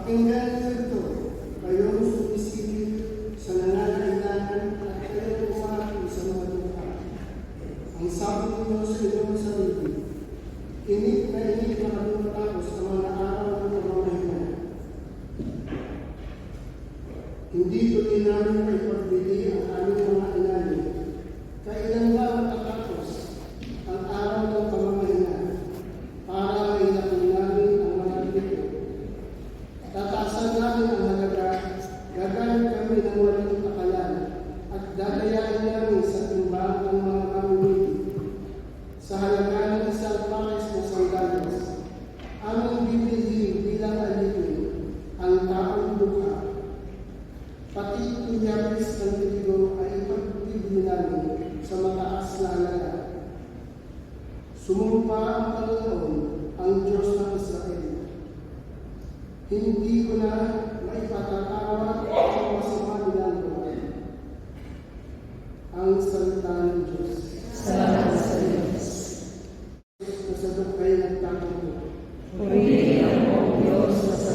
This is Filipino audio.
Pakinggan niyo ito, kayong sumisilip sa nangangailangan at kayong umaki sa mga lupa. Ang sabi niyo sa inyong sarili, init na dumatapos ang mga araw ng pamamahinga. Hindi tuloy namin maipagbili ang aming mga inanin. Kailan ba matatapos ang araw ng pamamahinga para mailapin namin ang mga dito? Tataasan namin ang halaga, gagamit kami ng walang takalan, at dadayain namin sa timbang ang mga mamimili. Sa halaga ng isang pares na sandalias, aming bibilihin bilang alipin ang taong buka. Pati kunyapis ng trigo ay ipagbibili namin sa mataas na halaga. Sumumpa ang Panginoon, ang Diyos ng Israel. Hindi ko na maipatatawad ang masama nilang gawa. Ang salita ng Diyos. Salamat sa Diyos. Nasadok kayo nagtatanggol. Purihin ang Diyos na sa